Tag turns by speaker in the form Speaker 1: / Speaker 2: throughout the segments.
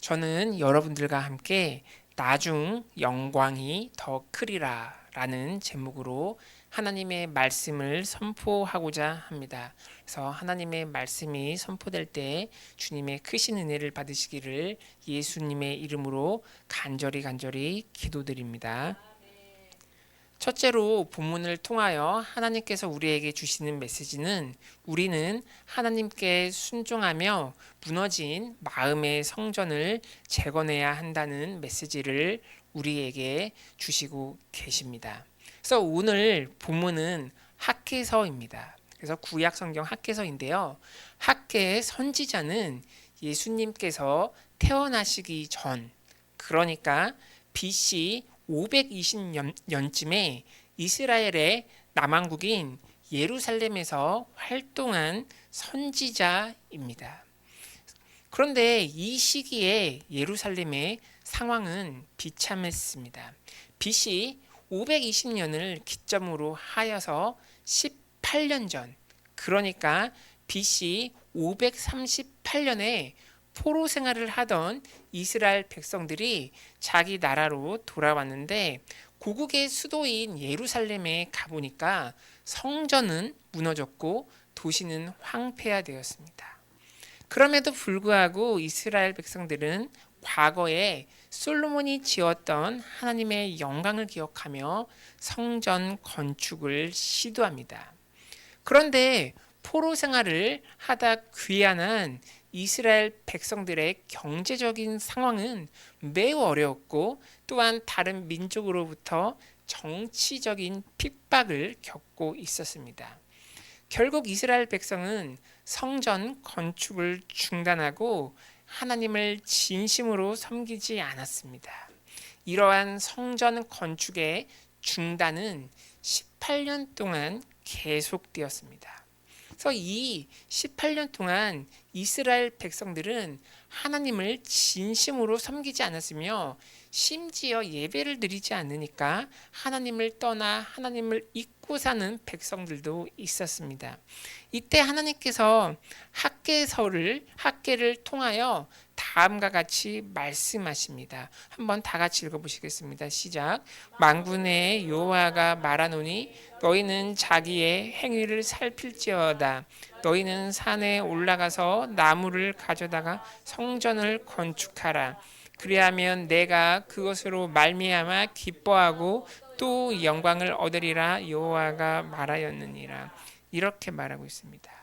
Speaker 1: 저는 여러분들과 함께 나중 영광이 더 크리라 라는 제목으로 하나님의 말씀을 선포하고자 합니다. 그래서 하나님의 말씀이 선포될 때 주님의 크신 은혜를 받으시기를 예수님의 이름으로 간절히 기도드립니다. 첫째로 본문을 통하여 하나님께서 우리에게 주시는 메시지는 우리는 하나님께 순종하며 무너진 마음의 성전을 재건해야 한다는 메시지를 우리에게 주시고 계십니다. 그래서 오늘 본문은 학개서입니다. 그래서 구약 성경 학개서인데요. 학개의 선지자는 예수님께서 태어나시기 전, 그러니까 BC 520년쯤에 이스라엘의 남왕국인 예루살렘에서 활동한 선지자입니다. 그런데 이 시기에 예루살렘의 상황은 비참했습니다. BC 520년을 기점으로 하여서 18년 전, 그러니까 BC 538년에 포로 생활을 하던 이스라엘 백성들이 자기 나라로 돌아왔는데 고국의 수도인 예루살렘에 가보니까 성전은 무너졌고 도시는 황폐화되었습니다. 그럼에도 불구하고 이스라엘 백성들은 과거에 솔로몬이 지었던 하나님의 영광을 기억하며 성전 건축을 시도합니다. 그런데 포로 생활을 하다 귀환한 이스라엘 백성들의 경제적인 상황은 매우 어려웠고 또한 다른 민족으로부터 정치적인 핍박을 겪고 있었습니다. 결국 이스라엘 백성은 성전 건축을 중단하고 하나님을 진심으로 섬기지 않았습니다. 이러한 성전 건축의 중단은 18년 동안 계속되었습니다. 그래서 이 18년 동안 이스라엘 백성들은 하나님을 진심으로 섬기지 않았으며 심지어 예배를 드리지 않으니까 하나님을 떠나 하나님을 잊고 사는 백성들도 있었습니다. 이때 하나님께서 학개를 통하여 다음과 같이 말씀하십니다. 한번 다 같이 읽어보시겠습니다. 시작. 만군의 여호와가 말하노니 너희는 자기의 행위를 살필지어다. 너희는 산에 올라가서 나무를 가져다가 성전을 건축하라. 그리하면 내가 그것으로 말미암아 기뻐하고 또 영광을 얻으리라 여호와가 말하였느니라. 이렇게 말하고 있습니다.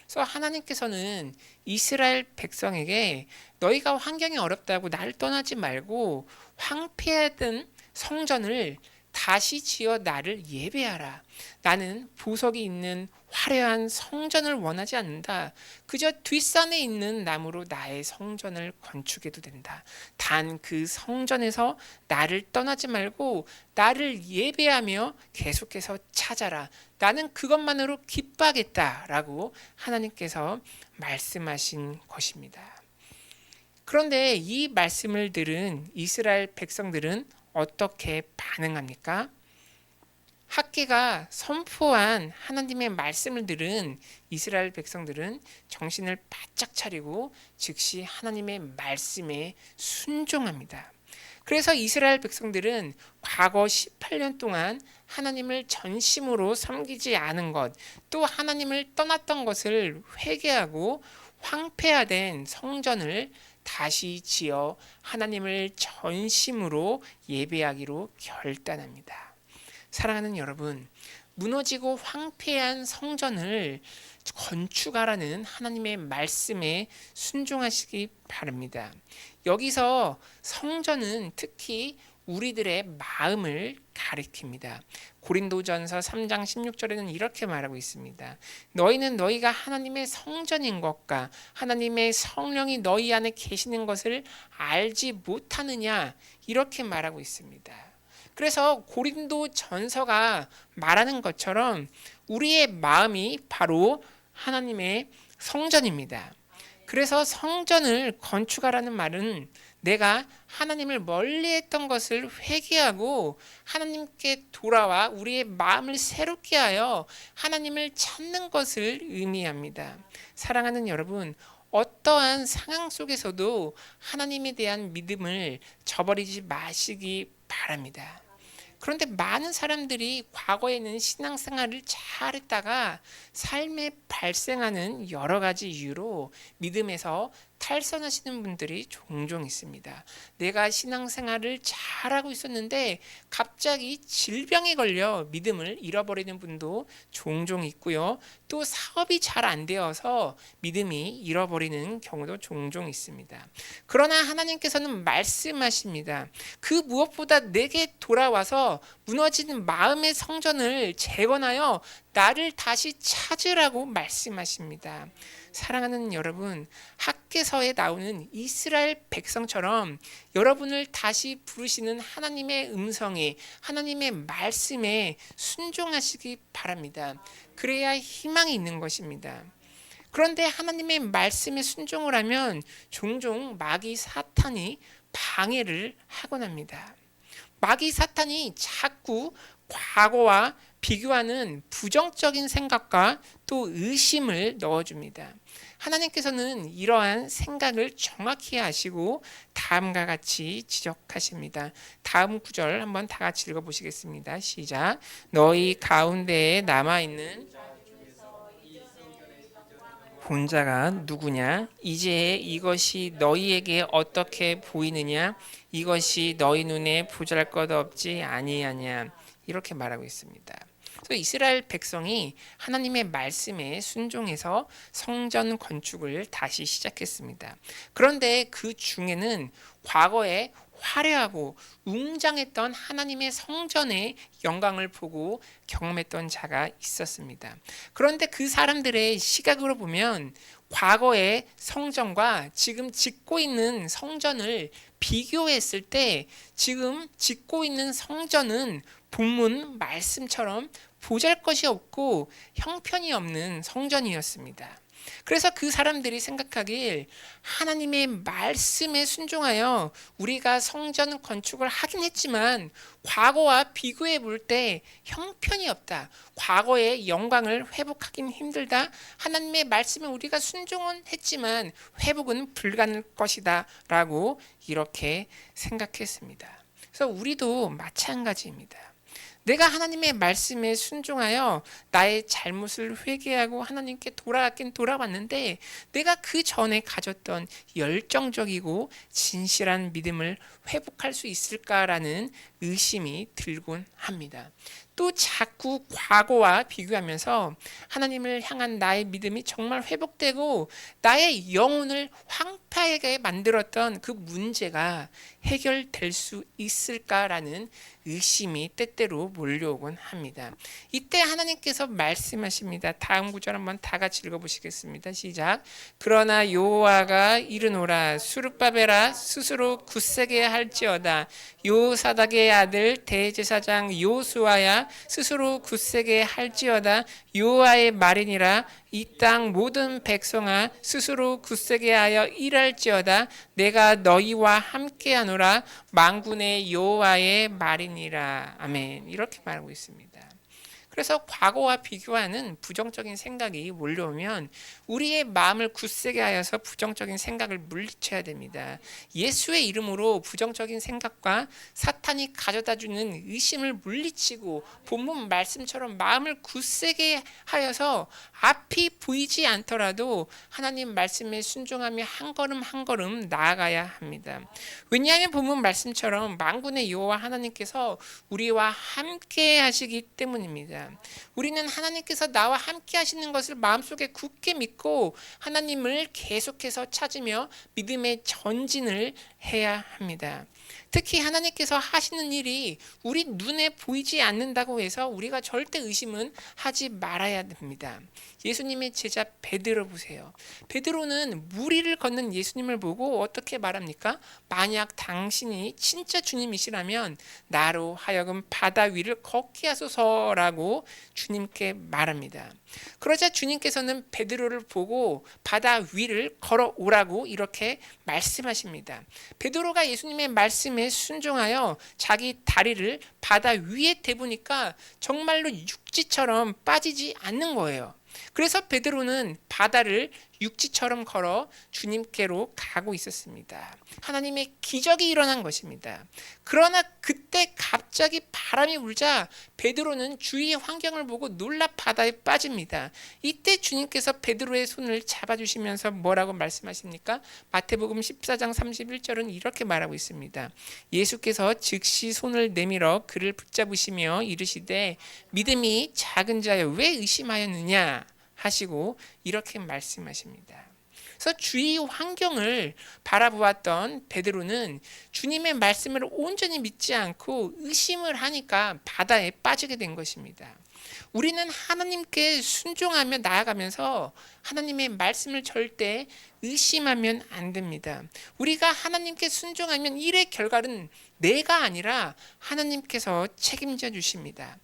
Speaker 1: 그래서 하나님께서는 이스라엘 백성에게 너희가 환경이 어렵다고 나를 떠나지 말고 황폐하던 성전을 다시 지어 나를 예배하라. 나는 보석이 있는 화려한 성전을 원하지 않는다. 그저 뒷산에 있는 나무로 나의 성전을 건축해도 된다. 단 그 성전에서 나를 떠나지 말고 나를 예배하며 계속해서 찾아라. 나는 그것만으로 기뻐하겠다라고 하나님께서 말씀하신 것입니다. 그런데 이 말씀을 들은 이스라엘 백성들은 어떻게 반응합니까? 학개가 선포한 하나님의 말씀을 들은 이스라엘 백성들은 정신을 바짝 차리고 즉시 하나님의 말씀에 순종합니다. 그래서 이스라엘 백성들은 과거 18년 동안 하나님을 전심으로 섬기지 않은 것, 또 하나님을 떠났던 것을 회개하고 황폐화된 성전을 다시 지어 하나님을 전심으로 예배하기로 결단합니다. 사랑하는 여러분, 무너지고 황폐한 성전을 건축하라는 하나님의 말씀에 순종하시기 바랍니다. 여기서 성전은 특히 우리들의 마음을 가리킵니다. 고린도전서 3장 16절에는 이렇게 말하고 있습니다. 너희는 너희가 하나님의 성전인 것과 하나님의 성령이 너희 안에 계시는 것을 알지 못하느냐, 이렇게 말하고 있습니다. 그래서 고린도전서가 말하는 것처럼 우리의 마음이 바로 하나님의 성전입니다. 그래서 성전을 건축하라는 말은 내가 하나님을 멀리했던 것을 회개하고 하나님께 돌아와 우리의 마음을 새롭게 하여 하나님을 찾는 것을 의미합니다. 사랑하는 여러분, 어떠한 상황 속에서도 하나님에 대한 믿음을 저버리지 마시기 바랍니다. 그런데 많은 사람들이 과거에는 신앙생활을 잘했다가 삶에 발생하는 여러 가지 이유로 믿음에서 탈선하시는 분들이 종종 있습니다. 내가 신앙생활을 잘하고 있었는데 갑자기 질병에 걸려 믿음을 잃어버리는 분도 종종 있고요. 또 사업이 잘 안 되어서 믿음이 잃어버리는 경우도 종종 있습니다. 그러나 하나님께서는 말씀하십니다. 그 무엇보다 내게 돌아와서 무너지는 마음의 성전을 재건하여 나를 다시 찾으라고 말씀하십니다. 사랑하는 여러분, 학개서에 나오는 이스라엘 백성처럼 여러분을 다시 부르시는 하나님의 음성에, 하나님의 말씀에 순종하시기 바랍니다. 그래야 희망이 있는 것입니다. 그런데 하나님의 말씀에 순종을 하면 종종 마귀 사탄이 방해를 하곤 합니다. 마귀 사탄이 자꾸 과거와 비교하는 부정적인 생각과 또 의심을 넣어줍니다. 하나님께서는 이러한 생각을 정확히 아시고 다음과 같이 지적하십니다. 다음 구절 한번 다 같이 읽어보시겠습니다. 시작. 너희 가운데에 남아있는 본자가 누구냐? 이제 이것이 너희에게 어떻게 보이느냐? 이것이 너희 눈에 보잘것없지 아니하냐? 이렇게 말하고 있습니다. 그래서 이스라엘 백성이 하나님의 말씀에 순종해서 성전 건축을 다시 시작했습니다. 그런데 그 중에는 과거에 화려하고 웅장했던 하나님의 성전의 영광을 보고 경험했던 자가 있었습니다. 그런데 그 사람들의 시각으로 보면 과거의 성전과 지금 짓고 있는 성전을 비교했을 때 지금 짓고 있는 성전은 본문 말씀처럼 보잘것이 없고 형편이 없는 성전이었습니다. 그래서 그 사람들이 생각하길 하나님의 말씀에 순종하여 우리가 성전 건축을 하긴 했지만 과거와 비교해 볼 때 형편이 없다. 과거의 영광을 회복하긴 힘들다. 하나님의 말씀에 우리가 순종은 했지만 회복은 불가능할 것이다 라고 이렇게 생각했습니다. 그래서 우리도 마찬가지입니다. 내가 하나님의 말씀에 순종하여 나의 잘못을 회개하고 하나님께 돌아갔긴 돌아왔는데 내가 그 전에 가졌던 열정적이고 진실한 믿음을 회복할 수 있을까라는 의심이 들곤 합니다. 또 자꾸 과거와 비교하면서 하나님을 향한 나의 믿음이 정말 회복되고 나의 영혼을 황폐하게 만들었던 그 문제가 해결될 수 있을까라는 의심이 때때로 몰려오곤 합니다. 이때 하나님께서 말씀하십니다. 다음 구절 한번 다 같이 읽어보시겠습니다. 시작. 그러나 여호와가 이르노라 수룹바벨아 스스로 굳세게 할지어다 요사닥의 아들 대제사장 요수아야 스스로 굳세게 할지어다 여호와의 말이니라 이 땅 모든 백성아 스스로 굳세게 하여 일할지어다 내가 너희와 함께하노라 만군의 여호와의 말이니라. 아멘. 이렇게 말하고 있습니다. 그래서 과거와 비교하는 부정적인 생각이 몰려오면 우리의 마음을 굳세게 하여서 부정적인 생각을 물리쳐야 됩니다. 예수의 이름으로 부정적인 생각과 사탄이 가져다주는 의심을 물리치고 본문 말씀처럼 마음을 굳세게 하여서 앞이 보이지 않더라도 하나님 말씀에 순종하며 한 걸음 한 걸음 나아가야 합니다. 왜냐하면 본문 말씀처럼 만군의 여호와 하나님께서 우리와 함께 하시기 때문입니다. 우리는 하나님께서 나와 함께 하시는 것을 마음속에 굳게 믿고 하나님을 계속해서 찾으며 믿음의 전진을 해야 합니다. 특히 하나님께서 하시는 일이 우리 눈에 보이지 않는다고 해서 우리가 절대 의심은 하지 말아야 됩니다. 예수님의 제자 베드로 보세요. 베드로는 물 위를 걷는 예수님을 보고 어떻게 말합니까? 만약 당신이 진짜 주님이시라면 나로 하여금 바다 위를 걷게 하소서라고 주님께 말합니다. 그러자 주님께서는 베드로를 보고 바다 위를 걸어오라고 이렇게 말씀하십니다. 베드로가 예수님의 말씀에 순종하여 자기 다리를 바다 위에 대보니까 정말로 육지처럼 빠지지 않는 거예요. 그래서 베드로는 바다를 육지처럼 걸어 주님께로 가고 있었습니다. 하나님의 기적이 일어난 것입니다. 그러나 그때 갑자기 바람이 불자 베드로는 주위의 환경을 보고 놀라 바다에 빠집니다. 이때 주님께서 베드로의 손을 잡아주시면서 뭐라고 말씀하십니까? 마태복음 14장 31절은 이렇게 말하고 있습니다. 예수께서 즉시 손을 내밀어 그를 붙잡으시며 이르시되 믿음이 작은 자여 왜 의심하였느냐 하시고 이렇게 말씀하십니다. 그래서 주위 환경을 바라보았던 베드로는 주님의 말씀을 온전히 믿지 않고 의심을 하니까 바다에 빠지게 된 것입니다. 우리는 하나님께 순종하며 나아가면서 하나님의 말씀을 절대 의심하면 안 됩니다. 우리가 하나님께 순종하면 일의 결과는 내가 아니라 하나님께서 책임져 주십니다.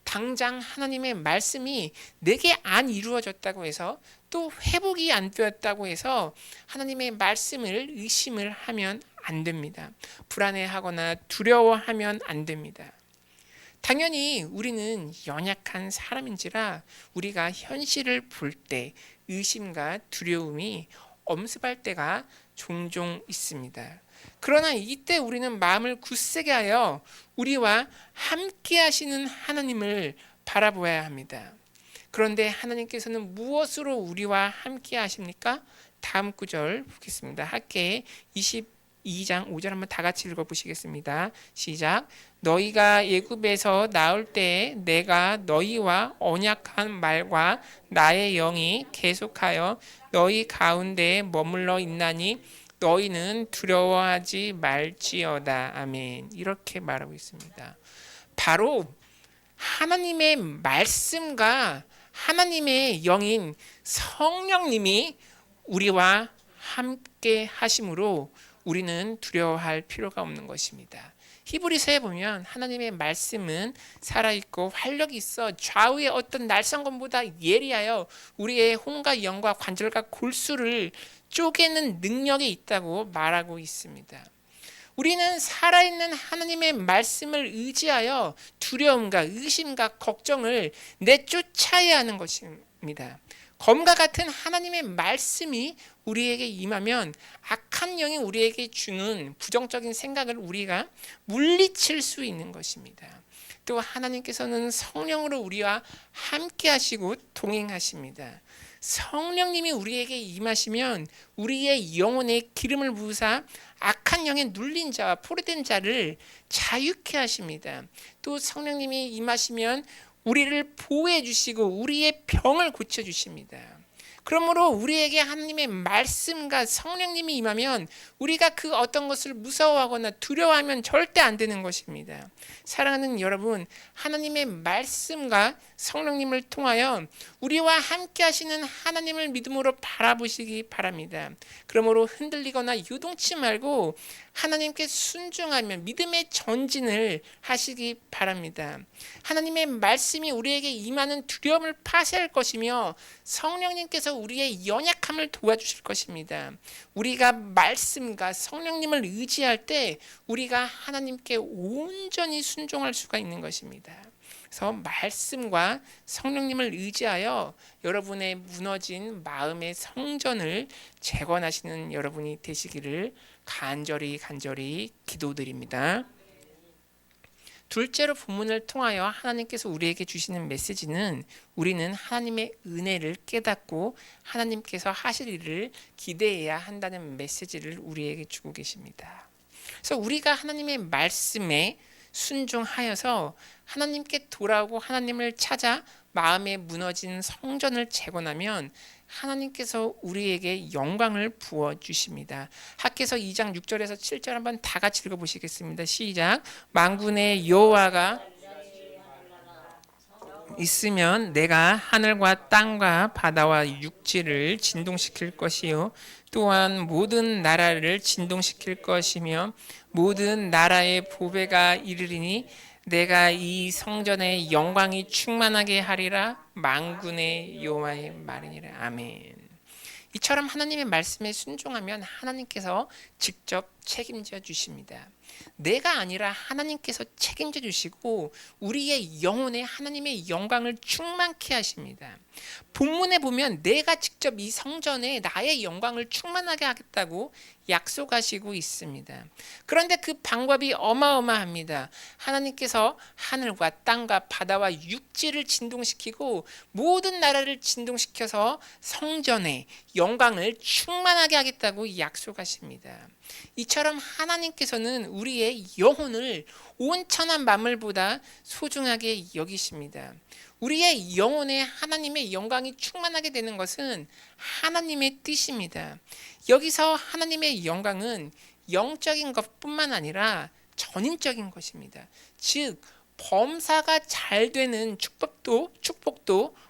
Speaker 1: 당장 하나님의 말씀이 내게 안 이루어졌다고 해서 또 회복이 안 되었다고 해서 하나님의 말씀을 의심을 하면 안 됩니다. 불안해하거나 두려워하면 안 됩니다. 당연히 우리는 연약한 사람인지라 우리가 현실을 볼 때 의심과 두려움이 엄습할 때가 종종 있습니다. 그러나 이때 우리는 마음을 굳세게 하여 우리와 함께 하시는 하나님을 바라보아야 합니다. 그런데 하나님께서는 무엇으로 우리와 함께 하십니까? 다음 구절 보겠습니다. 학개 22장 5절 한번 다 같이 읽어보시겠습니다. 시작. 너희가 애굽에서 나올 때 내가 너희와 언약한 말과 나의 영이 계속하여 너희 가운데 머물러 있나니 너희는 두려워하지 말지어다. 아멘. 이렇게 말하고 있습니다. 바로 하나님의 말씀과 하나님의 영인 성령님이 우리와 함께 하심으로 우리는 두려워할 필요가 없는 것입니다. 히브리서에 보면 하나님의 말씀은 살아있고 활력이 있어 좌우의 어떤 날성검보다 예리하여 우리의 혼과 영과 관절과 골수를 쪼개는 능력이 있다고 말하고 있습니다. 우리는 살아있는 하나님의 말씀을 의지하여 두려움과 의심과 걱정을 내쫓아야 하는 것입니다. 검과 같은 하나님의 말씀이 우리에게 임하면 악한 영이 우리에게 주는 부정적인 생각을 우리가 물리칠 수 있는 것입니다. 또 하나님께서는 성령으로 우리와 함께 하시고 동행하십니다. 성령님이 우리에게 임하시면 우리의 영혼에 기름을 부으사 악한 영에 눌린 자와 포로된 자를 자유케 하십니다. 또 성령님이 임하시면 우리를 보호해 주시고 우리의 병을 고쳐 주십니다. 그러므로 우리에게 하나님의 말씀과 성령님이 임하면 우리가 그 어떤 것을 무서워하거나 두려워하면 절대 안 되는 것입니다. 사랑하는 여러분, 하나님의 말씀과 성령님을 통하여 우리와 함께 하시는 하나님을 믿음으로 바라보시기 바랍니다. 그러므로 흔들리거나 요동치 말고 하나님께 순종하며 믿음의 전진을 하시기 바랍니다. 하나님의 말씀이 우리에게 임하는 두려움을 파쇄할 것이며 성령님께서 우리의 연약함을 도와주실 것입니다. 우리가 말씀과 성령님을 의지할 때 우리가 하나님께 온전히 순종할 수가 있는 것입니다. 그래서 말씀과 성령님을 의지하여 여러분의 무너진 마음의 성전을 재건하시는 여러분이 되시기를 간절히 기도드립니다. 둘째로 본문을 통하여 하나님께서 우리에게 주시는 메시지는 우리는 하나님의 은혜를 깨닫고 하나님께서 하실 일을 기대해야 한다는 메시지를 우리에게 주고 계십니다. 그래서 우리가 하나님의 말씀에 순종하여서 하나님께 돌아오고 하나님을 찾아 마음에 무너진 성전을 재건하면 하나님께서 우리에게 영광을 부어주십니다. 학개서 2장 6절에서 7절 한번 다 같이 읽어보시겠습니다. 시작. 만군의 여호와가 있으면 내가 하늘과 땅과 바다와 육지를 진동시킬 것이요 또한 모든 나라를 진동시킬 것이며 모든 나라의 보배가 이르리니 내가 이 성전의 영광이 충만하게 하리라. 만군의 여호와의 말이니라. 아멘. 이처럼 하나님의 말씀에 순종하면 하나님께서 직접 책임져 주십니다. 내가 아니라 하나님께서 책임져 주시고 우리의 영혼에 하나님의 영광을 충만케 하십니다. 본문에 보면 내가 직접 이 성전에 나의 영광을 충만하게 하겠다고 약속하시고 있습니다. 그런데 그 방법이 어마어마합니다. 하나님께서 하늘과 땅과 바다와 육지를 진동시키고 모든 나라를 진동시켜서 성전에 영광을 충만하게 하겠다고 약속하십니다. 이처럼 하나님께서는 우리의 영혼을 온천한 만물보다 소중하게 여기십니다. 우리의 영혼에 하나님의 영광이 충만하게 되는 것은 하나님의 뜻입니다. 여기서 하나님의 영광은 영적인 것뿐만 아니라 전인적인 것입니다. 즉 범사가 잘 되는 축복도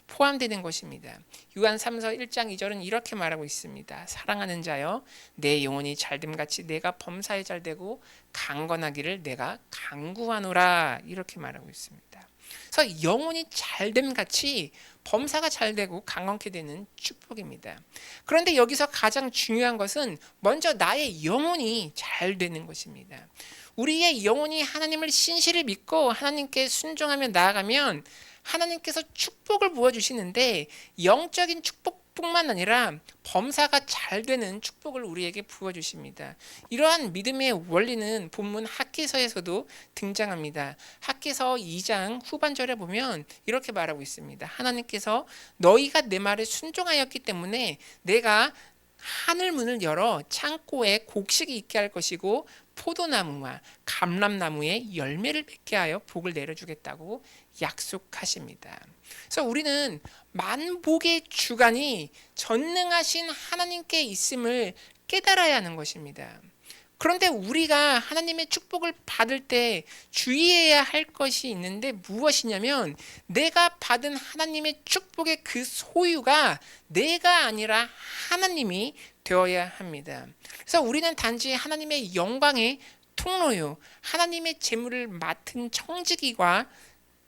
Speaker 1: 포함되는 것입니다. 요한 3서 1장 2절은 이렇게 말하고 있습니다. 사랑하는 자여 내 영혼이 잘됨 같이 내가 범사에 잘되고 강건하기를 내가 간구하노라 이렇게 말하고 있습니다. 그래서 영혼이 잘됨 같이 범사가 잘되고 강건케 되는 축복입니다. 그런데 여기서 가장 중요한 것은 먼저 나의 영혼이 잘 되는 것입니다. 우리의 영혼이 하나님을 신실히 믿고 하나님께 순종하며 나아가면 하나님께서 축복을 부어주시는데 영적인 축복뿐만 아니라 범사가 잘 되는 축복을 우리에게 부어주십니다. 이러한 믿음의 원리는 본문 학개서에서도 등장합니다. 학개서 2장 후반절에 보면 이렇게 말하고 있습니다. 하나님께서 너희가 내 말에 순종하였기 때문에 내가 하늘 문을 열어 창고에 곡식이 있게 할 것이고 포도나무와 감람나무에 열매를 맺게 하여 복을 내려주겠다고 약속하십니다. 그래서 우리는 만복의 주관이 전능하신 하나님께 있음을 깨달아야 하는 것입니다. 그런데 우리가 하나님의 축복을 받을 때 주의해야 할 것이 있는데 무엇이냐면 내가 받은 하나님의 축복의 그 소유가 내가 아니라 하나님이 되어야 합니다. 그래서 우리는 단지 하나님의 영광의 통로요, 하나님의 재물을 맡은 청지기가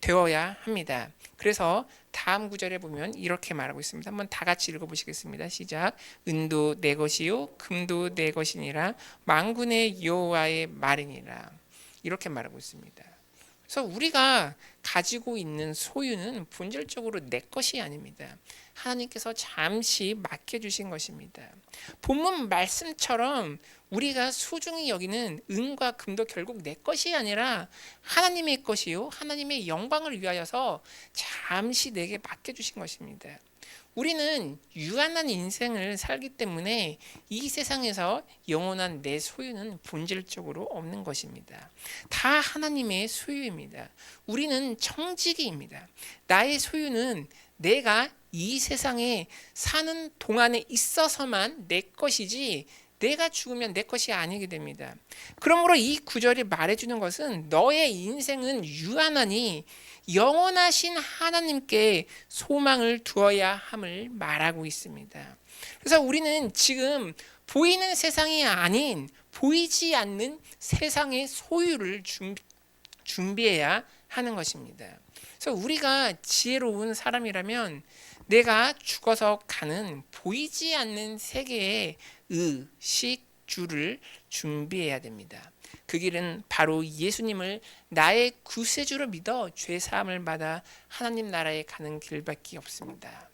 Speaker 1: 되어야 합니다. 그래서 다음 구절에 보면 이렇게 말하고 있습니다. 한번 다 같이 읽어보시겠습니다. 시작. 은도 내 것이요 금도 내 것이니라 만군의 여호와의 말이니라 이렇게 말하고 있습니다. 그래서 우리가 가지고 있는 소유는 본질적으로 내 것이 아닙니다. 하나님께서 잠시 맡겨주신 것입니다. 본문 말씀처럼 우리가 소중히 여기는 은과 금도 결국 내 것이 아니라 하나님의 것이요 하나님의 영광을 위하여서 잠시 내게 맡겨주신 것입니다. 우리는 유한한 인생을 살기 때문에 이 세상에서 영원한 내 소유는 본질적으로 없는 것입니다. 다 하나님의 소유입니다. 우리는 청지기입니다. 나의 소유는 내가 이 세상에 사는 동안에 있어서만 내 것이지 내가 죽으면 내 것이 아니게 됩니다. 그러므로 이 구절이 말해주는 것은 너의 인생은 유한하니 영원하신 하나님께 소망을 두어야 함을 말하고 있습니다. 그래서 우리는 지금 보이는 세상이 아닌 보이지 않는 세상의 소유를 준비해야 하는 것입니다. 그래서 우리가 지혜로운 사람이라면 내가 죽어서 가는 보이지 않는 세계의 의식주를 준비해야 됩니다. 그 길은 바로 예수님을 나의 구세주로 믿어 죄사함을 받아 하나님 나라에 가는 길밖에 없습니다.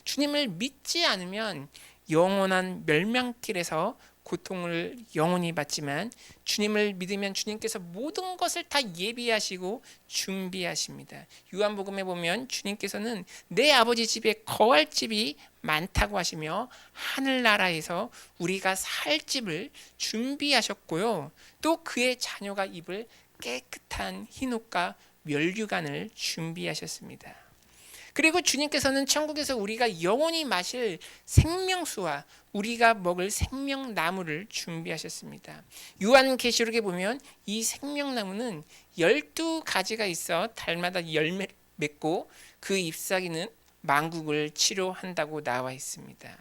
Speaker 1: 주님을 믿지 않으면 영원한 멸망길에서 고통을 영원히 받지만 주님을 믿으면 주님께서 모든 것을 다 예비하시고 준비하십니다. 요한복음에 보면 주님께서는 내 아버지 집에 거할 집이 많다고 하시며 하늘나라에서 우리가 살 집을 준비하셨고요. 또 그의 자녀가 입을 깨끗한 흰옷과 멸류관을 준비하셨습니다. 그리고 주님께서는 천국에서 우리가 영원히 마실 생명수와 우리가 먹을 생명나무를 준비하셨습니다. 요한계시록에 보면 이 생명나무는 12가지가 있어 달마다 열매 맺고 그 잎사귀는 만국을 치료한다고 나와 있습니다.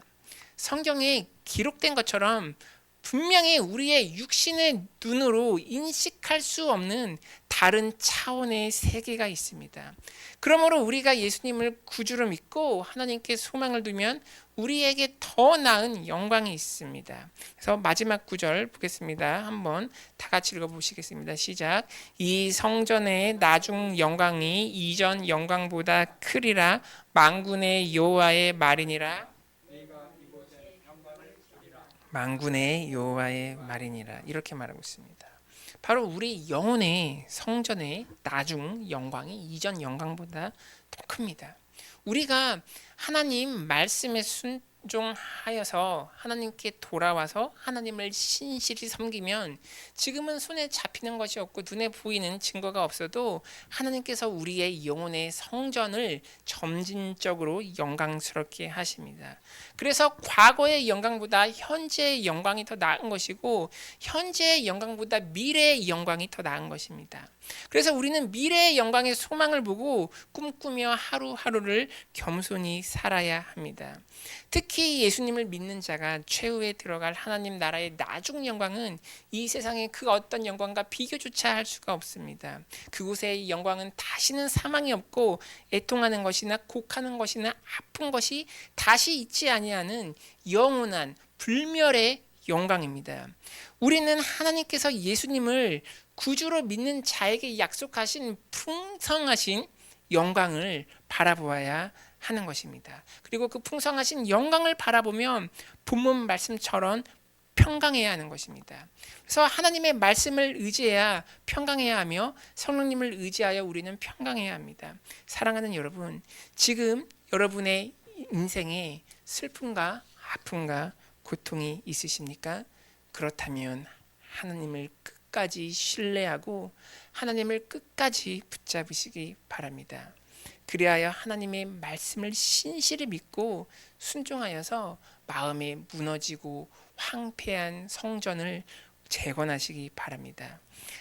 Speaker 1: 성경에 기록된 것처럼 분명히 우리의 육신의 눈으로 인식할 수 없는 다른 차원의 세계가 있습니다. 그러므로 우리가 예수님을 구주로 믿고 하나님께 소망을 두면 우리에게 더 나은 영광이 있습니다. 그래서 마지막 구절 보겠습니다. 한번 다 같이 읽어보시겠습니다. 시작. 이 성전의 나중 영광이 이전 영광보다 크리라. 만군의 여호와의 말이니라. 만군의 여호와의 말이니라. 이렇게 말하고 있습니다. 바로 우리 영혼의 성전의 나중 영광이 이전 영광보다 더 큽니다. 우리가 하나님 말씀에 순종하여서 하나님께 돌아와서 하나님을 신실히 섬기면 지금은 손에 잡히는 것이 없고 눈에 보이는 증거가 없어도 하나님께서 우리의 영혼의 성전을 점진적으로 영광스럽게 하십니다. 그래서 과거의 영광보다 현재의 영광이 더 나은 것이고 현재의 영광보다 미래의 영광이 더 나은 것입니다. 그래서 우리는 미래의 영광의 소망을 보고 꿈꾸며 하루하루를 겸손히 살아야 합니다. 특히 예수님을 믿는 자가 최후에 들어갈 하나님 나라의 나중 영광은 이 세상의 그 어떤 영광과 비교조차 할 수가 없습니다. 그곳의 영광은 다시는 사망이 없고 애통하는 것이나 곡하는 것이나 아픈 것이 다시 있지 아니하는 영원한 불멸의 영광입니다. 우리는 하나님께서 예수님을 구주로 믿는 자에게 약속하신 풍성하신 영광을 바라보아야 하는 것입니다. 그리고 그 풍성하신 영광을 바라보면 본문 말씀처럼 평강해야 하는 것입니다. 그래서 하나님의 말씀을 의지해야 평강해야 하며 성령님을 의지하여 우리는 평강해야 합니다. 사랑하는 여러분, 지금 여러분의 인생에 슬픔과 아픔과 고통이 있으십니까? 그렇다면 하나님을 끝까지 신뢰하고 하나님을 끝까지 붙잡으시기 바랍니다. 그리하여 하나님의 말씀을 신실히 믿고 순종하여서 마음에 무너지고 황폐한 성전을 재건하시기 바랍니다.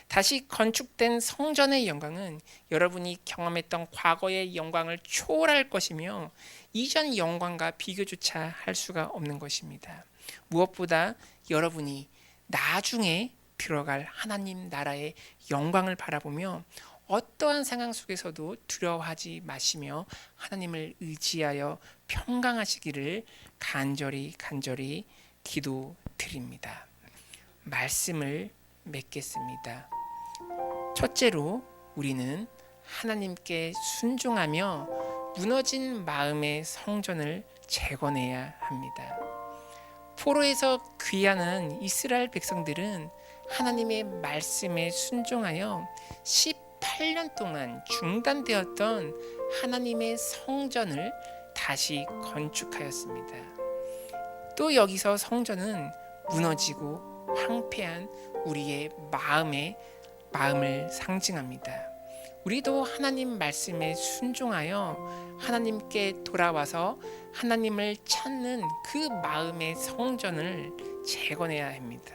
Speaker 1: 다시 건축된 성전의 영광은 여러분이 경험했던 과거의 영광을 초월할 것이며 이전 영광과 비교조차 할 수가 없는 것입니다. 무엇보다 여러분이 나중에 들어갈 하나님 나라의 영광을 바라보며 어떠한 상황 속에서도 두려워하지 마시며 하나님을 의지하여 평강하시기를 간절히 기도드립니다. 말씀을 맺겠습니다. 첫째로 우리는 하나님께 순종하며 무너진 마음의 성전을 재건해야 합니다. 포로에서 귀환한 이스라엘 백성들은 하나님의 말씀에 순종하여 18년 동안 중단되었던 하나님의 성전을 다시 건축하였습니다. 또 여기서 성전은 무너지고 황폐한 우리의 마음을 상징합니다. 우리도 하나님 말씀에 순종하여 하나님께 돌아와서 하나님을 찾는 그 마음의 성전을 재건해야 합니다.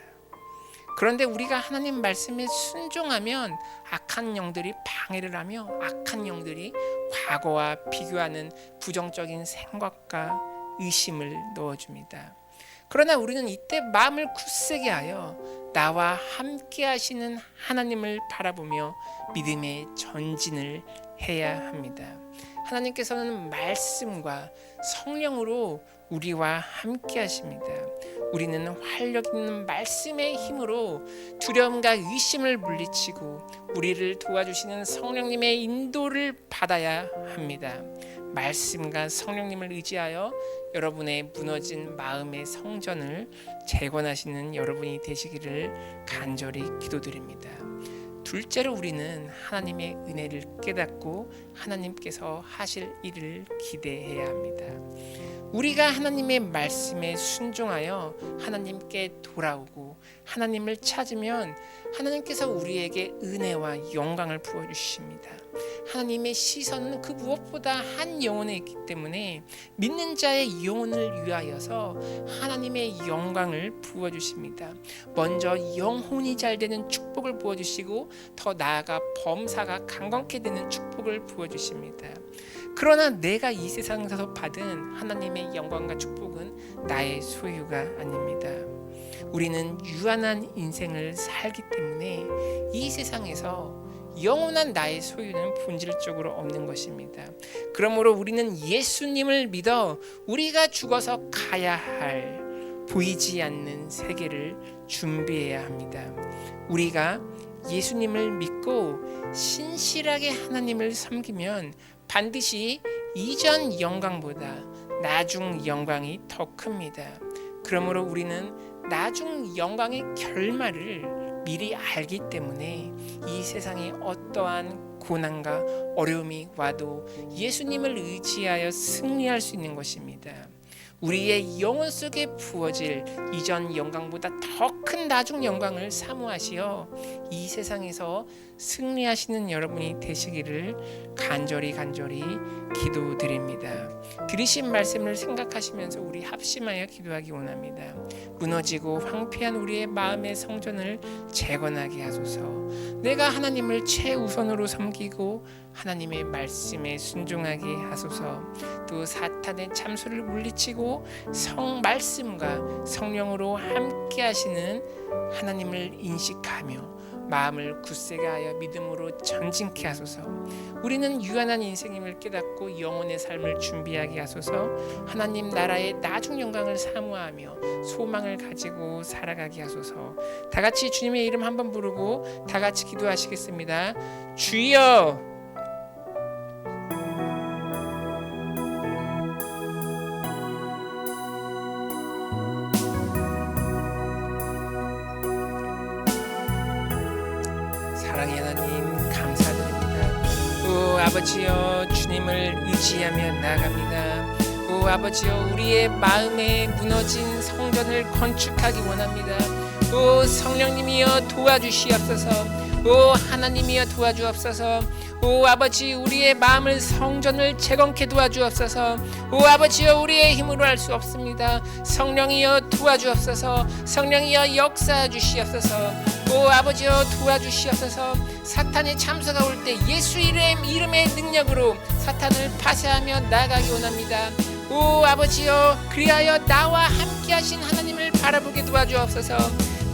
Speaker 1: 그런데 우리가 하나님 말씀에 순종하면 악한 영들이 방해를 하며 악한 영들이 과거와 비교하는 부정적인 생각과 의심을 넣어줍니다. 그러나 우리는 이때 마음을 굳세게 하여 나와 함께 하시는 하나님을 바라보며 믿음의 전진을 해야 합니다. 하나님께서는 말씀과 성령으로 우리와 함께 하십니다. 우리는 활력 있는 말씀의 힘으로 두려움과 의심을 물리치고 우리를 도와주시는 성령님의 인도를 받아야 합니다. 말씀과 성령님을 의지하여 여러분의 무너진 마음의 성전을 재건하시는 여러분이 되시기를 간절히 기도드립니다. 둘째로 우리는 하나님의 은혜를 깨닫고 하나님께서 하실 일을 기대해야 합니다. 우리가 하나님의 말씀에 순종하여 하나님께 돌아오고 하나님을 찾으면 하나님께서 우리에게 은혜와 영광을 부어주십니다. 하나님의 시선은 그 무엇보다 한 영혼에 있기 때문에 믿는 자의 영혼을 위하여서 하나님의 영광을 부어주십니다. 먼저 영혼이 잘 되는 축복을 부어주시고 더 나아가 범사가 강건케 되는 축복을 부어주십니다. 그러나 내가 이 세상에서 받은 하나님의 영광과 축복은 나의 소유가 아닙니다. 우리는 유한한 인생을 살기 때문에 이 세상에서 영원한 나의 소유는 본질적으로 없는 것입니다. 그러므로 우리는 예수님을 믿어 우리가 죽어서 가야 할 보이지 않는 세계를 준비해야 합니다. 우리가 예수님을 믿고 신실하게 하나님을 섬기면 반드시 이전 영광보다 나중 영광이 더 큽니다. 그러므로 우리는 나중 영광의 결말을 미리 알기 때문에 이 세상에 어떠한 고난과 어려움이 와도 예수님을 의지하여 승리할 수 있는 것입니다. 우리의 영혼 속에 부어질 이전 영광보다 더 큰 나중 영광을 사모하시어 이 세상에서 승리하시는 여러분이 되시기를 간절히 기도드립니다. 들으신 말씀을 생각하시면서 우리 합심하여 기도하기 원합니다. 무너지고 황폐한 우리의 마음의 성전을 재건하게 하소서. 내가 하나님을 최우선으로 섬기고 하나님의 말씀에 순종하게 하소서. 또 사탄의 참소를 물리치고 말씀과 성령으로 함께 하시는 하나님을 인식하며 마음을 굳세게 하여 믿음으로 전진케 하소서. 우리는 유한한 인생임을 깨닫고 영혼의 삶을 준비하게 하소서. 하나님 나라의 나중 영광을 사모하며 소망을 가지고 살아가게 하소서. 다 같이 주님의 이름 한번 부르고 다 같이 기도하시겠습니다. 주여, 사랑의 하나님 감사드립니다. 오 아버지여, 주님을 의지하며 나아갑니다. 오 아버지여, 우리의 마음에 무너진 성전을 건축하기 원합니다. 오 성령님이여 도와주시옵소서. 오 하나님이여 도와주옵소서. 오 아버지, 우리의 마음을 성전을 재건케 도와주옵소서. 오 아버지여, 우리의 힘으로 할 수 없습니다. 성령이여 도와주옵소서. 성령이여 역사해 주시옵소서. 오 아버지여 도와주시옵소서. 사탄의 참소가 올 때 예수 이름의 능력으로 사탄을 파쇄하며 나아가기 원합니다. 오 아버지여, 그리하여 나와 함께 하신 하나님을 바라보게 도와주옵소서.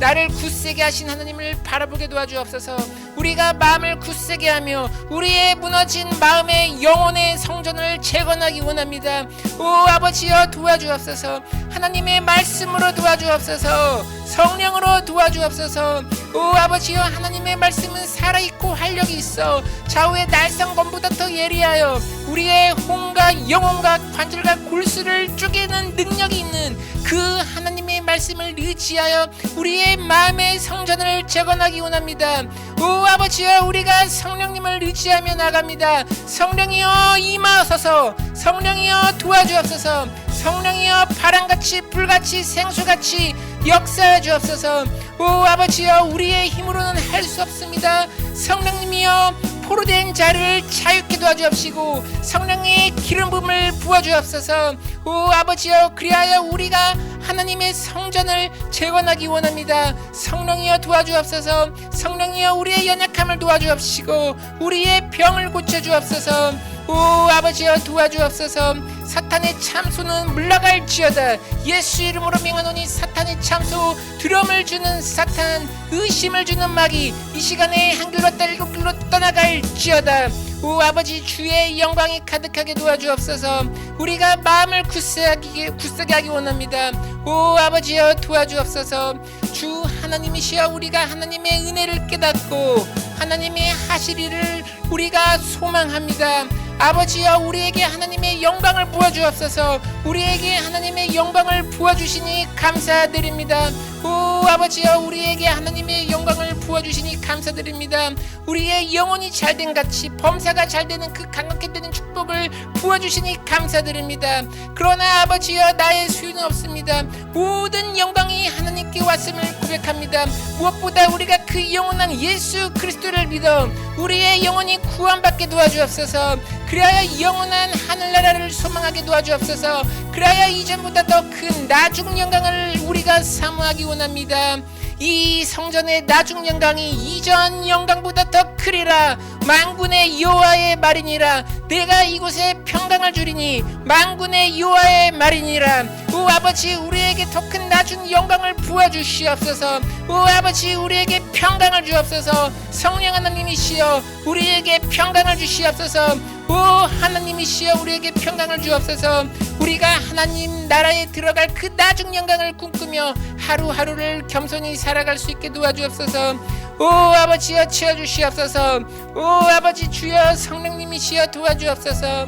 Speaker 1: 나를 굳세게 하신 하나님을 바라보게 도와주옵소서. 우리가 마음을 굳세게 하며 우리의 무너진 마음의 영혼의 성전을 재건하기 원합니다. 오 아버지여 도와주옵소서. 하나님의 말씀으로 도와주옵소서. 성령으로 도와주옵소서. 오 아버지여, 하나님의 말씀은 살아있고 활력이 있어 좌우의 날성검보다 더 예리하여 우리의 혼과 영혼과 관절과 골수를 쪼개는 능력이 있는 그 하나님의 말씀을 의지하여 우리의 마음의 성전을 재건하기 원합니다. 오 아버지여, 우리가 성령님을 의지하며 나갑니다. 성령이여 임하소서. 성령이여 도와주옵소서. 성령이여 바람같이 불같이 생수같이 역사해 주옵소서. 오 아버지여, 우리의 힘으로는 할 수 없습니다. 성령님이여 포로된 자를 자유케 도와주옵시고 성령의 기름 부음을 부어주옵소서. 오 아버지여, 그리하여 우리가 하나님의 성전을 재건하기 원합니다. 성령이여 도와주옵소서. 성령이여 우리의 연약함을 도와주옵시고 우리의 병을 고쳐주옵소서. 오 아버지여 도와주옵소서. 사탄의 참소는 물러갈지어다. 예수 이름으로 명하노니 사탄의 참소, 두려움을 주는 사탄, 의심을 주는 마귀 이 시간에 한 길로 일곱 길로 떠나갈지어다. 오 아버지, 주의 영광이 가득하게 도와주옵소서. 우리가 마음을 굳세게 하기 원합니다. 오 아버지여 도와주옵소서. 주 하나님이시여, 우리가 하나님의 은혜를 깨닫고 하나님의 하실 일을 우리가 소망합니다. 아버지여, 우리에게 하나님의 영광을 부어주옵소서. 우리에게 하나님의 영광을 부어주시니 감사드립니다. 오 아버지여, 우리에게 하나님의 영광을 부어주시니 감사드립니다. 우리의 영혼이 잘된 같이 범사가 잘되는 그 강력하게 되는 축복을 부어주시니 감사드립니다. 그러나 아버지여, 나의 수요는 없습니다. 모든 영광이 하나님께 왔음을 고백합니다. 무엇보다 우리가 그 영원한 예수 그리스도를 믿어 우리의 영혼이 구원받게 도와주옵소서. 그리하여 영원한 하늘나라를 소망하게 도와주옵소서. 그리하여 이전보다 더 큰 나중 영광을 우리가 사모하기 원합니다. 이 성전의 나중 영광이 이전 영광보다 더 크리라. 만군의 여호와의 말이니라. 내가 이곳에 평강 평강을 주리니 만군의 여호와의 말이니라. 오 아버지, 우리에게 더 큰 낮은 영광을 부어주시옵소서. 오 아버지, 우리에게 평강을 주옵소서. 성령 하나님이시여 우리에게 평강을 주시옵소서. 오 하나님이시여 우리에게 평강을 주옵소서. 우리가 하나님 나라에 들어갈 그 나중 영광을 꿈꾸며 하루하루를 겸손히 살아갈 수 있게 도와주옵소서. 오 아버지여 채워주시옵소서. 오 아버지 주여 성령님이시여 도와주옵소서.